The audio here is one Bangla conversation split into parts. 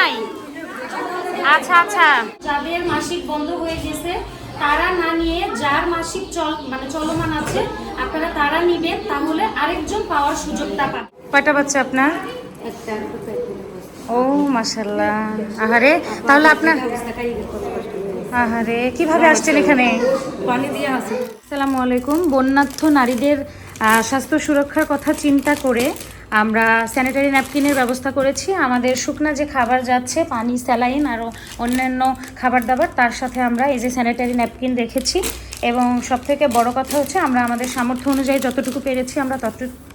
নাই? আচ্ছা আচ্ছা। যাদের মাসিক বন্ধ হয়ে গেছে তারা না নিয়ে যার মাসিক চলমান আছে আপনারা তারা নিবেন, তাহলে আরেকজন পাওয়ার সুযোগটা পাবেন। কয়টা বাচ্চা আপনার? ও মাশাআল্লাহ। আহারে, তাহলে আপনার আহারে কিভাবে আসছেন এখানে? পানি দিয়ে আছে। আসসালামু আলাইকুম। বন্যার্থ নারীদের স্বাস্থ্য সুরক্ষার কথা চিন্তা করে আমরা স্যানিটারি ন্যাপকিনের ব্যবস্থা করেছি। আমাদের শুকনা যে খাবার যাচ্ছে, পানি, স্যালাইন আরও অন্যান্য খাবার দাবার, তার সাথে আমরা এই যে স্যানিটারি ন্যাপকিন রেখেছি। এবং সবথেকে বড় কথা হচ্ছে আমরা আমাদের সামর্থ্য অনুযায়ী যতটুকু পেরেছি আমরা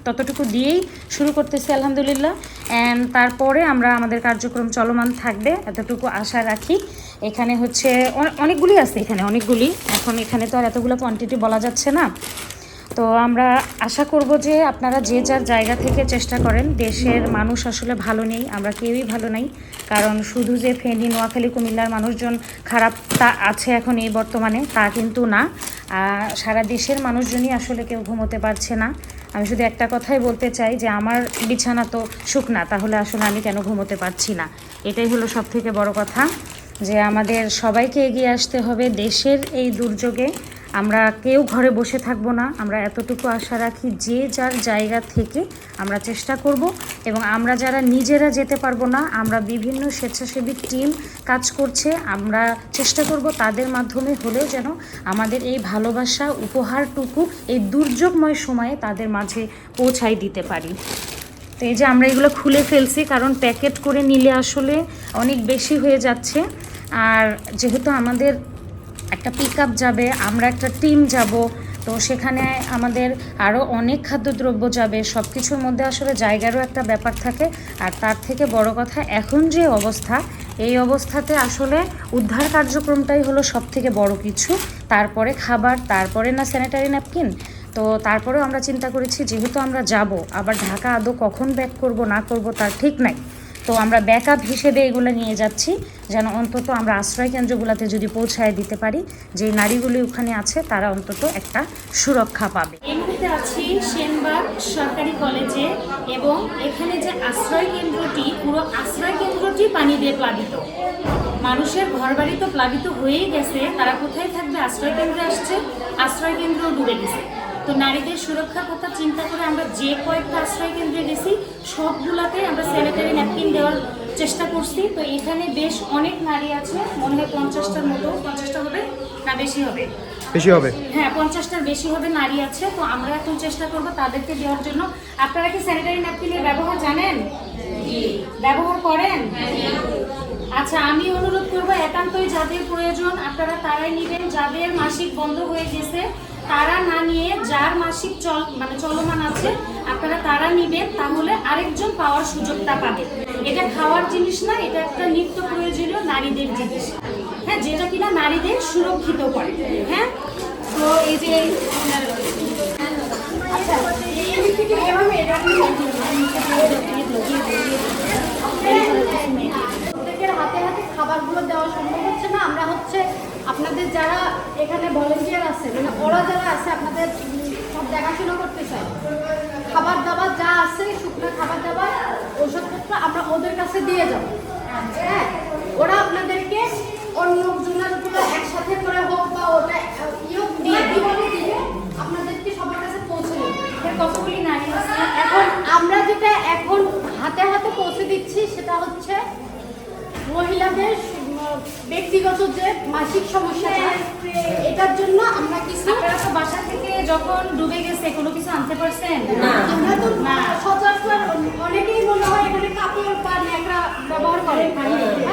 ততটুকু দিয়েই শুরু করতেছি আলহামদুলিল্লাহ। অ্যান্ড তারপরে আমরা আমাদের কার্যক্রম চলমান থাকবে এতটুকু আশা রাখি। এখানে হচ্ছে অনেকগুলি আছে, এখানে অনেকগুলি, এখন এখানে তো আর এতগুলো কোয়ান্টিটি বলা যাচ্ছে না। তো আমরা আশা করব যে আপনারা যে যার জায়গা থেকে চেষ্টা করেন। দেশের মানুষ আসলে ভালো নেই, আমরা কেউই ভালো নেই। কারণ শুধু যে ফেনী, নোয়াখালী, কুমিল্লার মানুষজন খারাপ তা আছে এখন এই বর্তমানে, তা কিন্তু না। সারা দেশের মানুষজনই আসলে কেউ ঘুমোতে পারছে না। আমি শুধু একটা কথাই বলতে চাই যে আমার বিছানা তো শুকনা, তাহলে আসলে আমি কেন ঘুমোতে পারছি না? এটাই হলো সবথেকে বড় কথা, যে আমাদের সবাইকে এগিয়ে আসতে হবে দেশের এই দুর্যোগে। আমরা কেউ ঘরে বসে থাকবো না। আমরা এতটুকু আশা রাখি যে যার জায়গা থেকে আমরা চেষ্টা করব। এবং আমরা যারা নিজেরা যেতে পারবো না, আমরা বিভিন্ন স্বেচ্ছাসেবী টিম কাজ করছে, আমরা চেষ্টা করব তাদের মাধ্যমে হলেও যেন আমাদের এই ভালোবাসা উপহারটুকু এই দুর্যোগময় সময়ে তাদের মাঝে পৌঁছাই দিতে পারি। তো এই যে আমরা এগুলো খুলে ফেলছি, কারণ প্যাকেট করে নিলে আসলে অনেক বেশি হয়ে যাচ্ছে। আর যেহেতু আমাদের একটা পিকআপ যাবে, আমরা একটা টিম যাব, তো সেখানে আমাদের আরও অনেক খাদ্যদ্রব্য যাবে। সব কিছুর মধ্যে আসলে জায়গারও একটা ব্যাপার থাকে। আর তার থেকে বড় কথা, এখন যে অবস্থা, এই অবস্থাতে আসলে উদ্ধার কার্যক্রমটাই হলো সব থেকে বড় কিছু। তারপরে খাবার, তারপরে না স্যানিটারি ন্যাপকিন। তো তারপরেও আমরা চিন্তা করেছি, যেহেতু আমরা যাব, আবার ঢাকা আদৌ কখন ব্যাক করব না করব তার ঠিক নাই। তো আমরা ব্যাকআপ হিসেবে এগুলো নিয়ে যাচ্ছি, যেন অন্তত আমরা আশ্রয় কেন্দ্রগুলোতে যদি পৌঁছায় দিতে পারি, যে নারীগুলি ওখানে আছে তারা অন্তত একটা সুরক্ষা পাবে। এই মুহূর্তে আছি সেনবাগ সরকারি কলেজে, এবং এখানে যে আশ্রয় কেন্দ্রটি, পুরো আশ্রয় কেন্দ্রটি পানি দিয়ে প্লাবিত। মানুষের ঘরবাড়ি তো প্লাবিত হয়েই গেছে, তারা কোথায় থাকবে? আশ্রয় কেন্দ্রে আসছে, আশ্রয় কেন্দ্র ডুবে গেছে। তো নারীদের সুরক্ষার কথা চিন্তা করে আমরা যে কয়েকটা আশ্রয় কেন্দ্রে গেছি সবগুলাতে আমরা স্যানিটারি ন্যাপকিন দেওয়ার চেষ্টা করছি। তো এখানে বেশ অনেক নারী আছে, মনে হয় 50টার মতো, 50টা হবে না বেশি হবে? বেশি হবে, হ্যাঁ 50টার বেশি হবে নারী আছে। তো আমরা এখন চেষ্টা করব তাদেরকে দেওয়ার জন্য। আপনারা কি স্যানিটারি ন্যাপকিনের ব্যবহার জানেন? ব্যবহার করেন? আচ্ছা, আমি অনুরোধ করব একান্তই যাদের প্রয়োজন আপনারা তারাই নেবেন। যাদের মাসিক বন্ধ হয়ে গেছে তারা না নিয়ে যার মাসিক চলমান আছে আপনারা তারা নিবেন, তাহলে আরেকজন পাওয়ার সুযোগটা পাবেন। এটা খাওয়ার জিনিস না, এটা একটা নিত্য প্রয়োজনীয় নারীদের জিনিস, হ্যাঁ, যেটা কিনা নারীদের সুরক্ষিত করে। হ্যাঁ, তো এই যে আচ্ছা প্রত্যেকের হাতে হাতে খাবারগুলো দেওয়া সম্ভব হচ্ছে না। আমরা হচ্ছে আপনাদের যারা এখানে ভলেন্টিয়ার আছে, মানে ওরা যারা আছে আপনাদের সব দেখাশোনা করতে চাই। খাবার দাবার যা আছে, শুকনো খাবার দাবার, ওষুধপত্র আমরা ওদের কাছে দিয়ে যাব। হ্যাঁ, ওরা আপনাদেরকে অন্য জোনালগুলো একসাথে করে হোক বা ওটা দিয়ে আপনাদেরকে সবার কাছে পৌঁছে দেবে। কতগুলি নারী আছে এখন আমরা যেটা এখন হাতে হাতে পৌঁছে দিচ্ছি সেটা হচ্ছে মহিলাদের ব্যক্তিগত যে মাসিক সমস্যা, এটার জন্য আমরা কিছু। আপনারা তো বাসা থেকে যখন ডুবে গেছে কোনো কিছু আনতে পারছেন? আমরা তো সচরাচর অনেকেই মনে হয় এখানে কাপড় বা ন্যাকড়া ব্যবহার করে,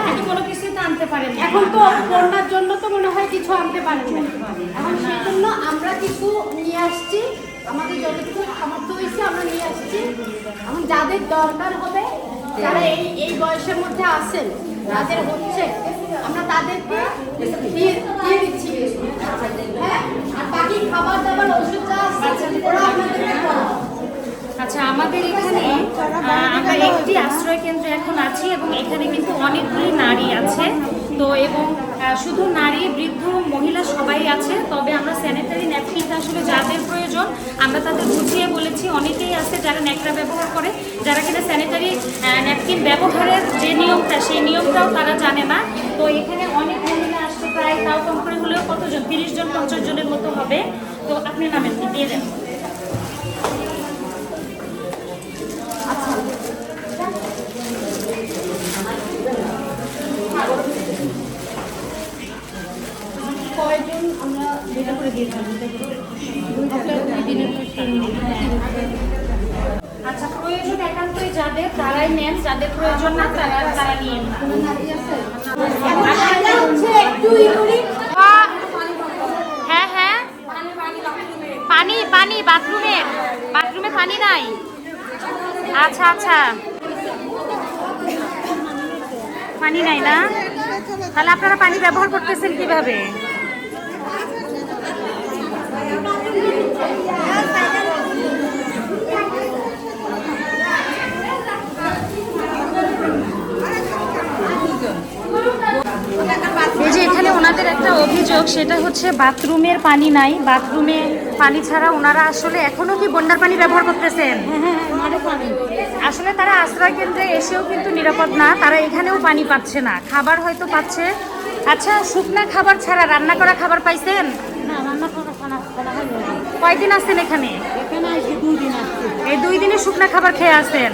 কিন্তু কোনো কিছুই তো আনতে পারেন না। এখন তো বন্যার জন্য তো মনে হয় কিছু আনতে পারেন না। এখন সেই জন্য আমরা কিছু নিয়ে আসছি, আমাদের যতটুকু সামর্থ্য হয়েছে আমরা নিয়ে আসছি। এখন যাদের দরকার হবে, যারা এই বয়সের মধ্যে আছেন, যাদের হচ্ছে, আমরা তাদেরকে দিয়ে দিচ্ছি। হ্যাঁ, আর বাকি খাবার দাবার, ওষুধ যা আছে ওরা আপনাদেরকে পড়াবো। আচ্ছা, আমাদের এখানে আমরা একটি আশ্রয় কেন্দ্রে এখন আছি, এবং এখানে কিন্তু অনেকগুলি নারী আছে। তো এবং শুধু নারী, বৃদ্ধ, মহিলা সবাই আছে। তবে আমরা স্যানিটারি ন্যাপকিনটা আসলে যাদের প্রয়োজন আমরা তাদের বুঝিয়ে বলেছি। অনেকেই আছে যারা ন্যাকড়া ব্যবহার করে, যারা কিনা স্যানিটারি ন্যাপকিন ব্যবহারের যে নিয়মটা, সেই নিয়মটা জানে না। তো এখানে অনেক মহিলা আসছে, প্রায় তাও কম করে হলেও কতজন, 30 জন 50 জনের মতো হবে। তো আপনি নামেন, দিয়ে দেন। আচ্ছা, কয়জন আমরা যেটা করে দিয়েছি আচ্ছা, প্রয়োজন একান্তই যাদের তারাই নেন, যাদের প্রয়োজন না তারা নিয়ে না। কোনো নারী আছে? হচ্ছে একটু হ্যাঁ হ্যাঁ, পানি পানি বাথরুমে, বাথরুমে পানি নাই। আচ্ছা আচ্ছা, পানি নাই না? তাহলে আপনারা পানি ব্যবহার করতেছেন কিভাবে? এই যে এখানে ওনাদের একটা অভিযোগ, সেটা হচ্ছে বাথরুমের পানি নাই। বাথরুমে পানি ছাড়া ওনারা আসলে এখনো কি বন্যার পানি ব্যবহার করতেছেন? আসলে তারা আশ্রয় কেন্দ্রে এসেও কিন্তু নিরাপদ না, তারা এখানেও পানি পাচ্ছে না, খাবার হয়তো পাচ্ছে। আচ্ছা, শুকনা খাবার ছাড়া রান্না করা খাবার পাইছেন? কয়দিন আসছেন এখানে? এই 2 দিনে শুকনা খাবার খেয়ে আসছেন,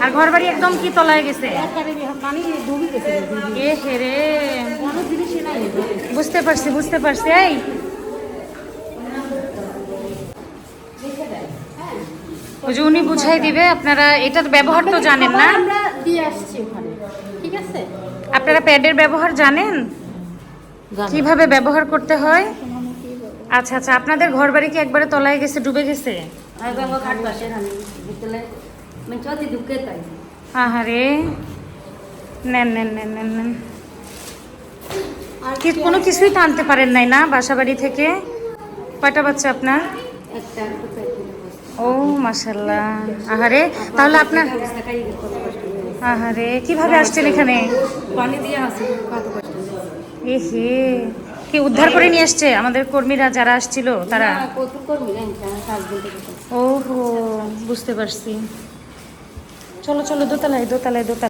আর ঘর বাড়ি একদম কি তলায় গেছে? এ হেরে, বুঝতে পারছি বুঝতে পারছি। এই ওই যে উনি বুঝাই দিবে, আপনারা এটার ব্যবহার তো জানেন না। আমরা দিয়ে আসছি ওখানে, ঠিক আছে? আপনারা প্যাডের ব্যবহার জানেন, কিভাবে ব্যবহার করতে হয়? আচ্ছা আচ্ছা, আপনাদের ঘর বাড়ি কি একবারে তলায় গেছে, ডুবে গেছে? আহারে, নেন নেন নেন নেন নেন। কি কোনো কিছুই তো আনতে পারেন নাই না বাসা বাড়ি থেকে? কয়টা বাচ্চা আপনার? ও মাশাল্লাহ। আহারে, তাহলে আপনার, আহারে কিভাবে আসছেন এখানে? পানি দিয়ে আসি, এ হে, কি উদ্ধার করে নিয়ে আসছে আমাদের কর্মীরা যারা আসছিল তারা? ওহো, বুঝতে পারছি। চলো চলো, দোতলায় দোতলায় দোতলায়।